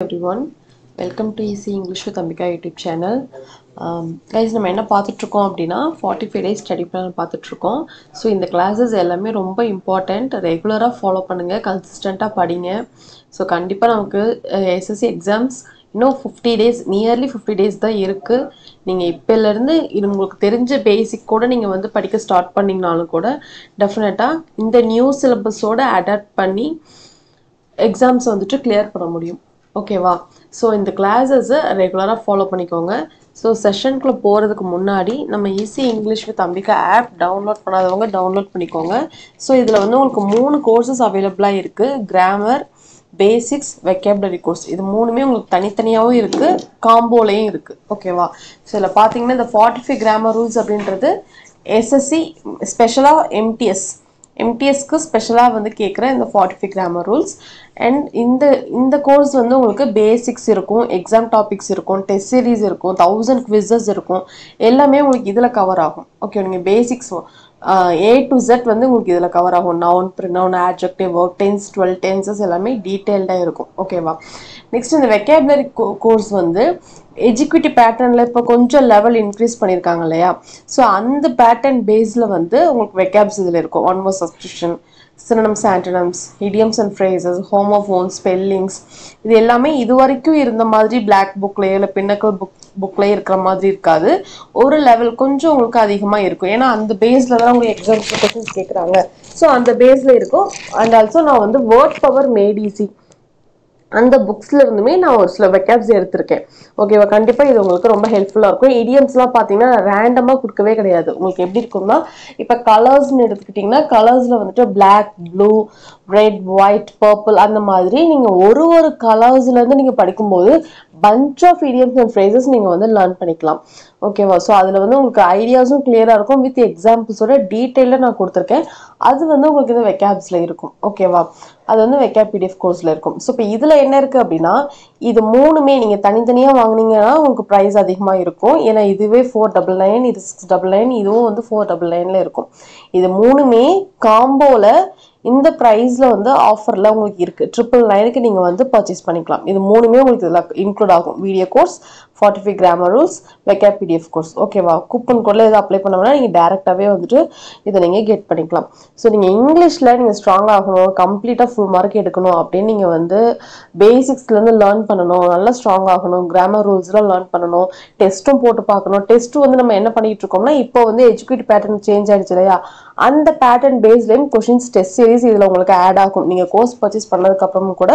everyone, welcome to Easy English with Ambika YouTube channel. Guys, நம்ம என்ன பார்த்துட்டு இருக்கோம் அப்படினா 45 days study plan பார்த்துட்டு இருக்கோம். So இந்த classes எல்லாமே ரொம்ப important, ரெகுலரா ஃபாலோ பண்ணுங்க, கன்சிஸ்டன்ட்டா படிங்க. So கண்டிப்பா நமக்கு SSC exams இன்னும் 50 days, nearly 50 days தான் இருக்கு. நீங்க இப்பல இருந்து உங்களுக்கு தெரிஞ்ச பேசிக் கூட நீங்க வந்து படிக்க ஸ்டார்ட் பண்ணீங்கனாலும் கூட டெஃபினட்டா இந்த நியூ சிலபஸோட அடாப்ட் பண்ணி exams வந்துட்டு கிளியர் பண்ண முடியும். ஓகேவா? ஸோ இந்த கிளாஸஸை ரெகுலராக ஃபாலோ பண்ணிக்கோங்க. ஸோ செஷனுக்குள்ளே போகிறதுக்கு முன்னாடி நம்ம easy English with Ambika app download பண்ணாதவங்க டவுன்லோட் பண்ணிக்கோங்க. ஸோ இதில் வந்து உங்களுக்கு 3 கோர்சஸ் அவைலபிளாக இருக்குது. Grammar, basics, vocabulary course. இது மூணுமே உங்களுக்கு தனித்தனியாகவும் இருக்குது, காம்போலையும் இருக்குது. ஓகேவா? ஸோ இதில் பார்த்தீங்கன்னா இந்த 45 கிராமர் ரூல்ஸ் அப்படின்றது எஸ்எஸ்சி ஸ்பெஷலாக எம்டிஎஸ்க்கு ஸ்பெஷலாக வந்து கேட்குற இந்த 45 கிராமர் ரூல்ஸ். அண்ட் இந்த கோர்ஸ் வந்து உங்களுக்கு பேசிக்ஸ் இருக்கும், எக்ஸாம் டாபிக்ஸ் இருக்கும், டெஸ்ட் சீரீஸ் இருக்கும், 1000 குவிசஸ் இருக்கும், எல்லாமே உங்களுக்கு இதில் கவர் ஆகும். ஓகே, நீங்கள் பேசிக்ஸ் A to Z வந்து உங்களுக்கு இதில் கவர் ஆகும். Noun, pronoun, adjective, verb, tense, 12 tenses எல்லாமே டீட்டெயில்டாக இருக்கும். ஓகேவா? நெக்ஸ்ட் இந்த வெக்காபுலரி கோர்ஸ் வந்து எஜுகேட்டிவ் பேட்டர்னில் இப்போ கொஞ்சம் லெவல் இன்க்ரீஸ் பண்ணியிருக்காங்க இல்லையா? ஸோ அந்த பேட்டர்ன் பேஸில் வந்து உங்களுக்கு வெக்காப்ஸ் இதில் இருக்கும். One word substitution, synonyms, antonyms, idioms and phrases, homophones, spellings, இது எல்லாமே இது வரைக்கும் இருந்த மாதிரி பிளாக் புக்லேயே இல்லை பின்னக்கல் புக்லேயே இருக்கிற மாதிரி இருக்காது. ஒரு லெவல் கொஞ்சம் உங்களுக்கு அதிகமாக இருக்கும். ஏன்னா அந்த பேஸில் தான் உங்களுக்கு எக்ஸாம் கொஸ்டின்ஸ் கேட்குறாங்க. ஸோ அந்த பேஸில் இருக்கும். அண்ட் ஆல்சோ நான் வந்து வேர்ட் பவர் மேட் ஈஸி அந்த புக்ஸ்ல இருந்துமே நான் ஒரு சில வெக்காப்ஸ் எடுத்திருக்கேன். ஓகேவா? கண்டிப்பாக இது உங்களுக்கு ரொம்ப ஹெல்ப்ஃபுல்லாக இருக்கும். இடியம்ஸ்லாம் பார்த்தீங்கன்னா ரேண்டமாக கொடுக்கவே கிடையாது. உங்களுக்கு எப்படி இருக்கும்னா, இப்போ கலர்ஸ்ன்னு எடுத்துக்கிட்டிங்கன்னா கலர்ஸில் வந்துட்டு black, blue, red, white, purple அந்த மாதிரி நீங்கள் ஒரு கலர்ஸ்லேருந்து நீங்கள் படிக்கும்போது bunch of idioms and phrases நீங்கள் வந்து லேர்ன் பண்ணிக்கலாம். ஓகேவா? ஸோ அதில் வந்து உங்களுக்கு ஐடியாஸும் கிளியராக இருக்கும், வித் எக்ஸாம்பிள்ஸோட டீட்டெயிலாக நான் கொடுத்துருக்கேன். அது வந்து உங்களுக்கு இந்த வெக்காப்ஸில் இருக்கும். ஓகேவா? அது வந்து வெக்காப் பிடிஎஃப் கோர்ஸில் இருக்கும். ஸோ இப்போ இதில் என்ன இருக்குது அப்படின்னா, இது மூணுமே நீங்கள் தனித்தனியாக வாங்கினீங்கன்னா உங்களுக்கு ப்ரைஸ் அதிகமாக இருக்கும். ஏன்னா இதுவே 499, இது 699, இதுவும் வந்து 499 இருக்கும். இது மூணுமே காம்போவில் இந்த ப்ரைஸில் வந்து ஆஃபரில் உங்களுக்கு இருக்குது. 999க்கு நீங்கள் வந்து பர்ச்சேஸ் பண்ணிக்கலாம். இது மூணுமே உங்களுக்கு இதில் இன்க்ளூட் ஆகும். Video course, 45 grammar rules, vocab PDF course. ஓகேவா? கூப்பன் கோடில் இதை அப்ளை பண்ணோம்னா நீங்கள் டேரெக்டாகவே வந்துட்டு இதை நீங்கள் கெட் பண்ணிக்கலாம். ஸோ நீங்கள் இங்கிலீஷில் நீங்கள் ஸ்ட்ராங் ஆகணும், கம்ப்ளீட்டாக ஃபுல் மார்க் எடுக்கணும் அப்படின்னு நீங்கள் வந்து பேசிக்ஸ்லேருந்து லேர்ன் பண்ணணும், நல்லா ஸ்ட்ராங் ஆகணும், கிராமர் ரூல்ஸ்லாம் லேர்ன் பண்ணணும், டெஸ்ட்டும் போட்டு பார்க்கணும். டெஸ்ட்டு வந்து நம்ம என்ன பண்ணிட்டு இருக்கோம்னா, இப்போ வந்து எஜுகேட்டிவ் பேட்டர்ன் சேஞ்ச் ஆகிடுச்சு இல்லையா? அந்த பேட்டர்ன் பேஸ்லேயும் கொஷின்ஸ், டெஸ்ட் சீரிஸ் இதில் உங்களுக்கு ஆட் ஆகும். நீங்கள் கோர்ஸ் பர்ச்சேஸ் பண்ணதுக்கப்புறமும் கூட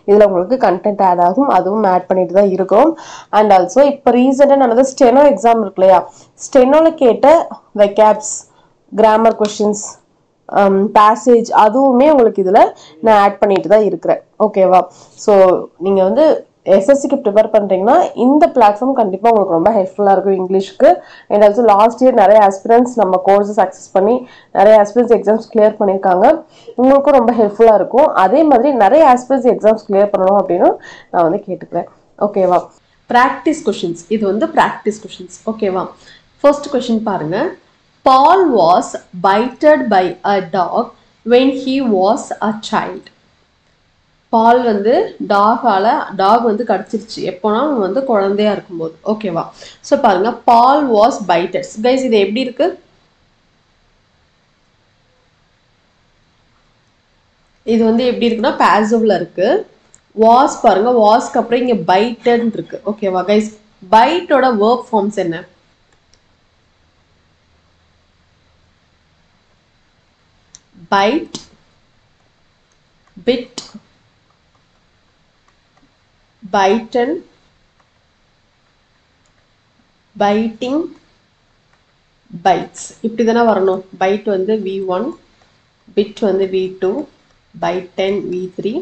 இதில் உங்களுக்கு கண்டென்ட் ஆட் ஆகும். அதுவும் ஆட் பண்ணிட்டு தான் இருக்கும். அண்ட் ஆல்சோ இப்போ ரீசெண்டாக நடந்த ஸ்டெனோ எக்ஸாம் இருக்கு இல்லையா? ஸ்டெனோவில் கேட்ட வெக்காப்ஸ், கிராமர் கொஷின்ஸ், பேசேஜ் அதுவுமே உங்களுக்கு இதில் நான் ஆட் பண்ணிட்டு தான் இருக்கிறேன். ஓகேவா? ஸோ நீங்கள் வந்து எஸ்எஸ்சிக்கு ப்ரிப்பேர் பண்ணுறீங்கன்னா இந்த பிளாட்ஃபார்ம் கண்டிப்பாக உங்களுக்கு ரொம்ப ஹெல்ப்ஃபுல்லாக இருக்கும் இங்கிலீஷ்க்கு. அண்ட் ஆல்சோ லாஸ்ட் இயர் நிறைய ஆஸ்பிரன்ஸ் நம்ம கோர்ஸஸ் அக்சஸ் பண்ணி நிறைய ஆஸ்பிரன்ஸ் எக்ஸாம்ஸ் கிளியர் பண்ணியிருக்காங்க. உங்களுக்கும் ரொம்ப ஹெல்ப்ஃபுல்லாக இருக்கும். அதே மாதிரி நிறைய ஆஸ்பிரன்ஸ் எக்ஸாம்ஸ் கிளியர் பண்ணணும் அப்படின்னு நான் வந்து கேட்டுக்கிறேன். ஓகேவா? ப்ராக்டிஸ் கொஷின்ஸ், இது வந்து ப்ராக்டிஸ் கொஷின்ஸ். ஓகேவா? ஃபர்ஸ்ட் கொஷின் பாருங்க. Paul was bited by a dog when he was a child. பால் வந்து டாக் வந்து கடிச்சிருச்சு எப்போனா வந்து குழந்தையா இருக்கும்போது. ஓகேவா? ஸோ பாருங்க, பால் வாஸ் பைட்டட். கைஸ் இது எப்படி இருக்கு? இது வந்து எப்படி இருக்குன்னா பாசிவ்ல இருக்கு. வாஸ் பாருங்க, வாஸ்க்கு அப்புறம் இங்க பைட்டட் இருக்கு. ஓகேவா கைஸ்? பைட்டோட வெர்ப் ஃபார்ம்ஸ் என்ன? Bite, bit, bitten, biting, bites. இப்படி தானே வரணும். பைட் வந்து V1, பிட் வந்து V2, bitten V3,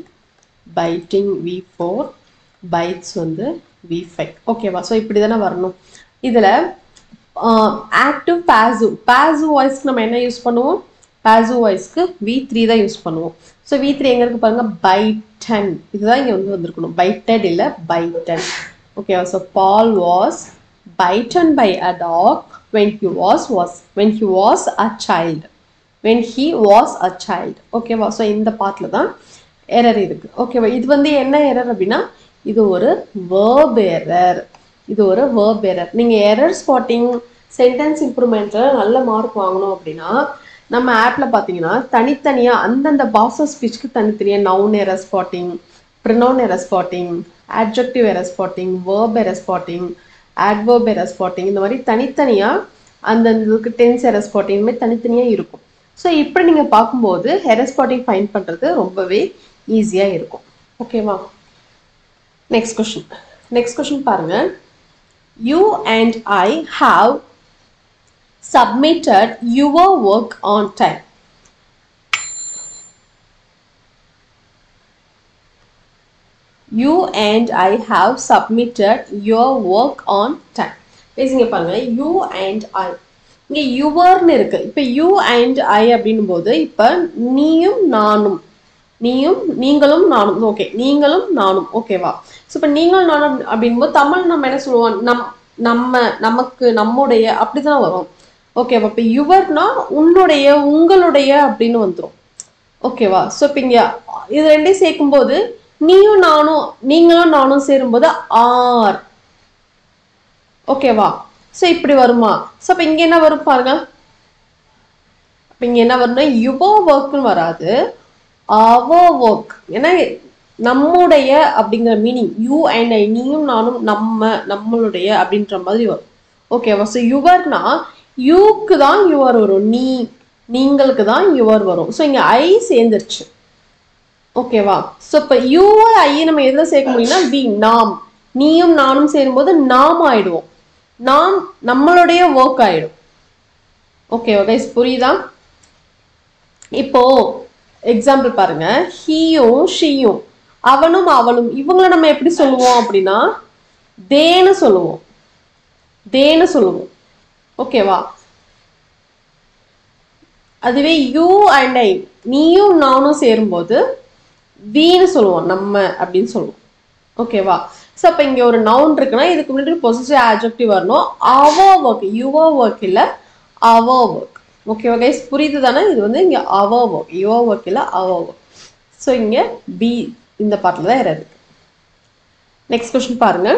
biting V4, bytes வந்து V5. ஓகேவா? ஸோ இப்படி தானே வரணும். இதில் ஆக்டிவ், பாசிவ் வாய்ஸ்க்கு நம்ம என்ன யூஸ் பண்ணுவோம்? பாசிவ் வாய்ஸ்க்கு V3 தான் யூஸ் பண்ணுவோம். ஸோ V3 எங்கே இருக்கு பாருங்க? பைட்டன். இதுதான் இங்கே வந்து வந்திருக்கணும். பைட்டட் இல்லை பைட்டன். ஓகேவா? So ball was bitten by a dog when he was a child. when he was a child. ஓகேவா? ஸோ இந்த பார்ட்டில் தான் எரர் இருக்கு. ஓகேவா? இது வந்து என்ன எரர் அப்படின்னா, இது ஒரு verb error. இது ஒரு verb error. நீங்க error spotting sentence improvementல நல்ல மார்க் வாங்கணும் அப்படின்னா நம்ம ஆப்ல பாத்தீங்கன்னா தனித்தனியா அந்தந்த பாஸ் ஆஃப் ஸ்பீச்க்கு தனித்தனியா noun error spotting, pronoun error spotting, adjective error spotting, verb error spotting, adverb error spotting இந்த மாதிரி தனித்தனியா அந்தந்த tense error spotting இந்த மாதிரி தனித்தனியா இருக்கும். ஸோ இப்படி நீங்க பார்க்கும்போது error spotting ஃபைண்ட் பண்றது ரொம்பவே ஈஸியா இருக்கும். ஓகேவா? நெக்ஸ்ட் கொஸ்டின் பாருங்க. You and I have submitted your work on time. You and I have submitted your work on time. பேசுங்க பாருங்க. You and I. இங்க யுவர்னு இருக்கு. இப்ப you and I அப்படின்னும் போது இப்ப நீயும் நானும், நீங்களும் நானும். ஓகே, நீங்களும் நானும். ஓகேவா? ஸோ இப்போ நீங்களும் நானும் அப்படின்போது தமிழ் நம்ம என்ன சொல்லுவோம்? நமக்கு, நம்முடைய அப்படிதான் வரும். ஓகேவா? இப்போ யுவர்னா உன்னுடைய, உங்களுடைய அப்படின்னு வந்துடும். ஓகேவா? ஸோ இப்போ இங்க இது ரெண்டையும் சேர்க்கும்போது நீயும் நானும், நீங்களும் நானும் சேரும்போது ஆர். ஓகேவா? ஸோ இப்படி வருமா? ஸோ அப்போ இங்க என்ன வரும் பாருங்க. இப்போ இங்க என்ன வரும்னா யுவர் ஒர்க்னு வராது, அவர் ஒர்க். ஏன்னா நம்முடைய அப்படிங்கிற மீனிங் யூ அண்ட் ஐ, நீயும் நானும், நம்மளுடைய அப்படின்ற மாதிரி வரும். ஓகேவா? ஸோ யுவர்னா யூக்கு தான் யுவர் வரும், நீங்களுக்கு தான் யுவர் வரும். ஸோ இங்க ஐ சேர்ந்துருச்சு. ஓகேவா? ஸோ இப்போ யூ ஐ நம்ம எதில் சேர்க்க முடியும்னா வி, நாம். நீயும் நானும் சேரும்போது நாம் ஆயிடுவோம், நாம் நம்மளுடைய ஒர்க் ஆயிடும். ஓகேவா கைஸ்? புரியுதா? இப்போ எக்ஸாம்பிள் பாருங்க. ஹீயும் ஷீயும், அவனும் அவளும், இவங்களை நம்ம எப்படி சொல்லுவோம் அப்படின்னா தேன்னு சொல்லுவோம். ஓகேவா? அதுவே யூ அண்ட் ஐ, நீயும் நானும் சேரும்போது வீன்னு சொல்லுவோம், நம்ம அப்படின்னு சொல்லுவோம். ஓகேவா? ஸோ அப்போ இங்கே ஒரு நவுன் இருக்குன்னா இதுக்கு முன்னாடி பொசிட்டிவ் ஆட்ஜெக்டிவ் வரணும். அவர் ஒர்க், யுவர் ஒர்க் இல்லை அவர் ஒர்க். ஓகேவா கைஸ்? புரியுது தானே? இது வந்து இங்கே அவர் ஒர்க், யுவர் ஒர்க் இல்லை அவர் ஒர்க். ஸோ இங்கே பி இந்த பார்ட்டில் தான் இருக்கு. நெக்ஸ்ட் கொஸ்டின் பாருங்க.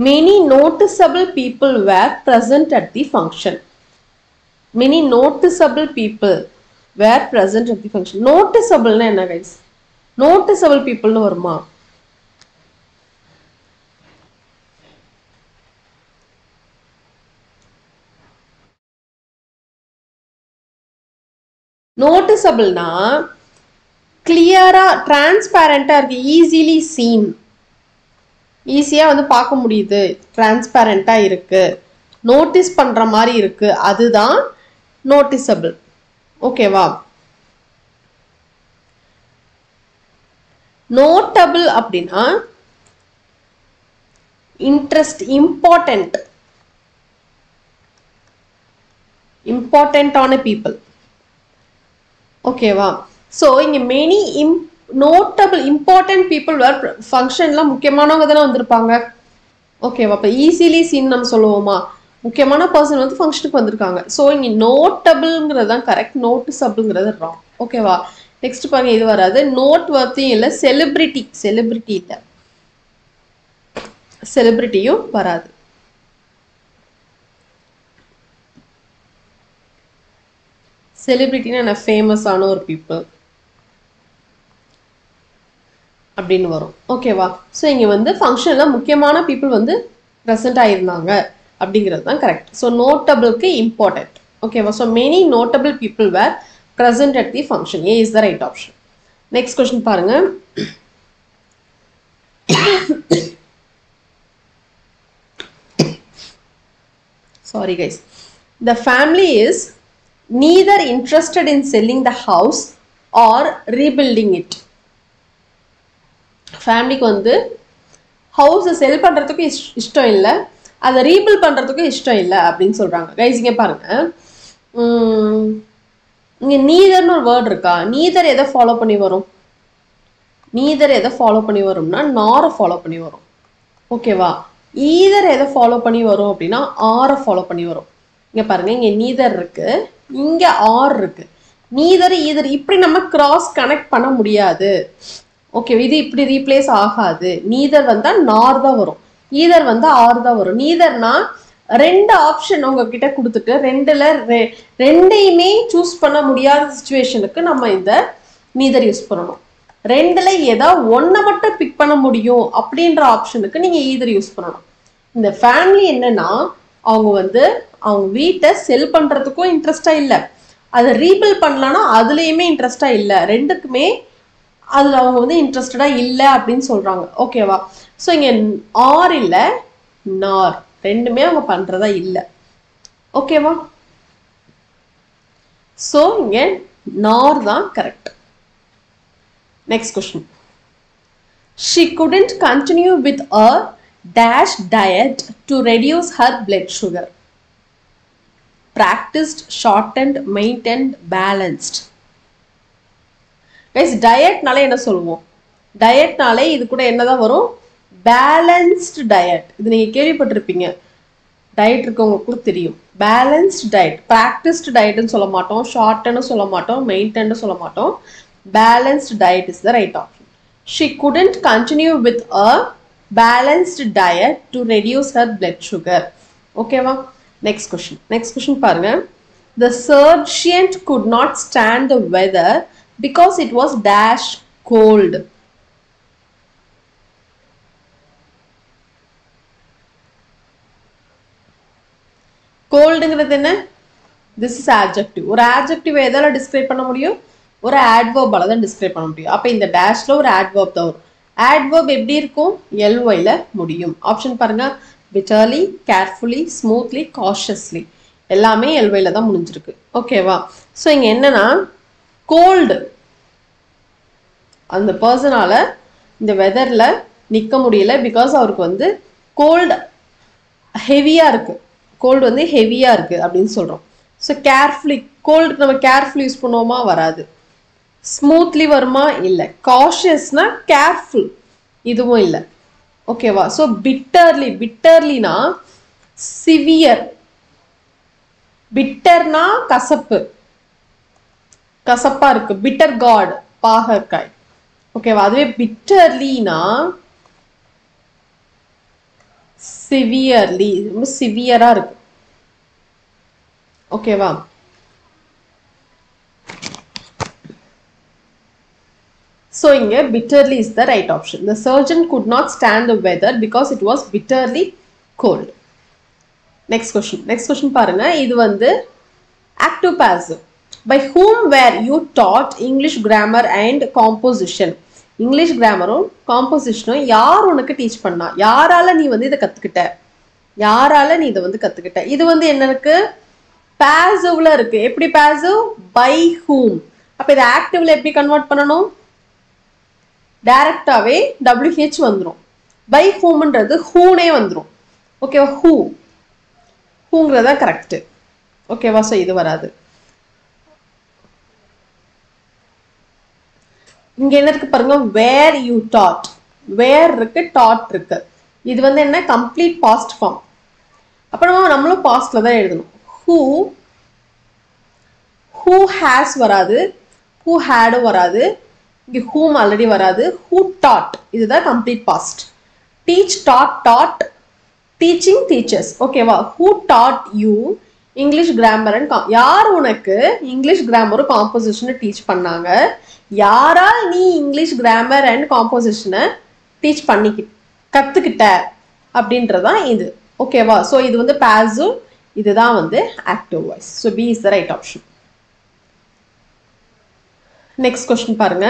Many noticeable people were present at the function. Many noticeable people were present at the function. Noticeable என்ன கைஸ்? Noticeable peopleனு வருமா? நோட்டிசபிள்னா கிளியரா, டிரான்ஸ்பேரண்டா இருக்கு, ஈஸிலி சீன், ஈஸியா வந்து பார்க்க முடியுது, டிரான்ஸ்பேரண்டா இருக்கு, நோட்டீஸ் பண்ற மாதிரி இருக்கு, அதுதான் நோட்டிசபிள். ஓகேவா? நோட்டபிள் அப்படின்னா இன்ட்ரெஸ்ட், இம்பார்ட்டன்டான பீப்புள். ஓகேவா? ஸோ இங்கே many notable important people were ஃபங்க்ஷன்லாம் முக்கியமானவங்க தானே வந்திருப்பாங்க. ஓகேவா? இப்போ ஈஸிலி சீன் நம்ம சொல்லுவோமா? முக்கியமான பர்சன் வந்து ஃபங்க்ஷனுக்கு வந்திருக்காங்க. ஸோ இங்கே நோட்டபிள்ங்கிறது தான் கரெக்ட், நோட்டிசபிள்ங்கிறது ராங். ஓகேவா? நெக்ஸ்ட் பாருங்க, இது வராது. நோட் வர்த்தியும் இல்லை, செலிபிரிட்டி இல்லை, செலிபிரிட்டியும் வராது. செலிபிரிட்டினா என்ன? ஃபேமஸான ஒரு பீப்புள் அப்படின்னு வரும். ஓகேவா? ஸோ இங்கே வந்து ஃபங்க்ஷனில் முக்கியமான பீப்புள் வந்து ப்ரெசென்ட் ஆகிருந்தாங்க அப்படிங்கிறது தான் கரெக்ட். ஸோ நோட்டபிளுக்கு இம்பார்ட்டன்ட். ஓகேவா? So many notable people were present at the function. A is the right option. Next question பாருங்க. Sorry guys. The family is neither interested in selling the house or rebuilding it. ஃபேமிலிக்கு வந்து ஹவுஸை செல் பண்ணுறதுக்கு இஷ்டம் இல்லை, அதை rebuild பண்ணுறதுக்கு இஷ்டம் இல்லை அப்படின்னு சொல்கிறாங்க. கைஸ் இங்கே பாருங்கள், இங்கே நீதர்னு ஒரு வேர்ட் இருக்கா? நீதர் எதை ஃபாலோ பண்ணி வரும்? நீதர் எதை ஃபாலோ பண்ணி வரும்னா நாரை ஃபாலோ பண்ணி வரும். ஓகேவா? ஈதர் எதை ஃபாலோ பண்ணி வரும் அப்படின்னா ஆரை ஃபாலோ பண்ணி வரும். இங்கே பாருங்கள், இங்கே நீதர் இருக்கு, இங்கே ஆர் இருக்கு. நீதர் ஈதர் இப்படி நம்ம கிராஸ் கனெக்ட் பண்ண முடியாது. ஓகே, இது இப்படி ரீப்ளேஸ் ஆகாது. நீதர் வந்தா நார் தான் வரும், ஈதர் வந்தா ஆர் தான் வரும். நீதர்னா ரெண்டு ஆப்ஷன் உங்ககிட்ட கொடுத்துட்டு ரெண்டையுமே சூஸ் பண்ண முடியாத சுச்சுவேஷனுக்கு நம்ம இந்த நீதர் யூஸ் பண்ணணும். ரெண்டுல ஏதோ ஒன்றை மட்டும் பிக் பண்ண முடியும் அப்படின்ற ஆப்ஷனுக்கு நீங்க ஈதர் யூஸ் பண்ணணும். இந்த ஃபேமிலி என்னன்னா அவங்க அவங்க வீட்டை செல் பண்றதுக்கும் இன்ட்ரெஸ்டா இல்லை, அதை ரீபில்ட் பண்ணலாம்னா அதுலயுமே இன்ட்ரெஸ்டா இல்லை, ரெண்டுக்குமே அதுல அவங்க இன்ட்ரெஸ்டடா இல்லை அப்படின்னு சொல்றாங்க. ஓகேவா? ஸோ இங்க ஆர் இல்லை நார், ரெண்டுமே அவங்க பண்றதா இல்லை. ஓகேவா? ஸோ இங்க நார் தான் correct. Next question. She couldn't continue with a dash diet to reduce her blood sugar. Practiced, shortened, maintained, balanced. Guys, diet நாலே என்ன சொல்லுவோம்? Diet நாலே இது கூட என்னதான் வரும்? Balanced diet. இது நீங்க கேள்விப்பட்டிருப்பீங்க, டயட் இருக்கவங்களுக்கு தெரியும். Balanced diet, practiced diet ன்னு சொல்ல மாட்டோம், shortened சொல்ல மாட்டோம், maintained சொல்ல மாட்டோம். Balanced diet is the right option. She couldn't continue with a balanced diet to reduce her blood sugar. Okay va? Next question பாருங்க. The sergeant could not stand the weather because it was dash cold. coldங்கிறது என்ன? This is adjective. ஒரு adjective எதால describe பண்ண முடியும்? ஒரு adverb ஆல தான் describe பண்ண முடியும். அப்ப இந்த dashல ஒரு adverb தான் வரும். adverb எப்படி இருக்கும்? ly ல முடியும். ஆப்ஷன் பாருங்க. bitterly, carefully, smoothly, cautiously எல்லாமே ly ல தான் முடிஞ்சிருக்கு. ஓகேவா? ஸோ இங்க என்னன்னா கோல்டு, அந்த பர்சனால இந்த வெதர்ல நிக்க முடியல, பிகாஸ் அவருக்கு கோல்டு ஹெவியா இருக்கு, கோல்டு ஹெவியா இருக்கு அப்படின்னு சொல்றோம். ஸோ கேர்ஃபுல்லி, கோல்டுக்கு நம்ம கேர்ஃபுல் யூஸ் பண்ணுவோமா? வராது. ஸ்மூத்லி வருமா? இல்லை. காஷியஸ்னா கேர்ஃபுல், இதுவும் இல்லை. ஓகேவா? ஸோ பிட்டர்லி, பிட்டர்லினா சிவியர், பிட்டர்னா கசப்பு, கசப்பா இருக்கு, பிட்டர் காட் பாகற்காய். ஓகேவா? அதுவே பிட்டர்லினா சிவியர்லி, ரொம்ப சிவியரா இருக்கு. ஓகேவா? So inge bitterly is the right option. The surgeon could not stand the weather because it was bitterly cold. Next question பாருங்க. இது active passive. By whom were you taught English grammar and composition? English grammar composition யார் உனக்கு teach பண்ணா? யாரால நீ இத கத்துக்கிட்ட? யாரால நீ இத கத்துக்கிட்ட? இது என்ன இருக்கு? passiveல இருக்கு. எப்படி passive? by whom. அப்ப இத activeல எப்படி கன்வர்ட் பண்ணனும்? டைரக்டாவே WH வந்துரும். by whomன்றது whoனே வந்துரும். ஓகேவா? whoங்கிறதா கரெக்ட். ஓகேவா? சோ இது வராது. இங்க என்ன இருக்கு பாருங்க, where you taught. where இருக்கு, taught இருக்கு. இது என்ன? Complete past form. அப்ப நம்மளும் பாஸ்ட்ல தான் எழுதணும். who has வராது, who had வராது, இங்க whom ஆல்ரெடி வராது, who taught இதுதான் complete past. teach, taught, teaching, teachers. ஓகேவா? who taught you English grammar and யார் உனக்கு இங்கிலீஷ் கிராமர் காம்போசிஷனை டீச் பண்ணாங்க? யாரால் நீ இங்கிலீஷ் கிராமர் அண்ட் காம்போசிஷனை டீச் பண்ணி கத்துக்கிட்ட அப்படின்றதான் இது. ஓகேவா? ஸோ இது passive, இதுதான் active voice. So B is the right option. Next question பாருங்க.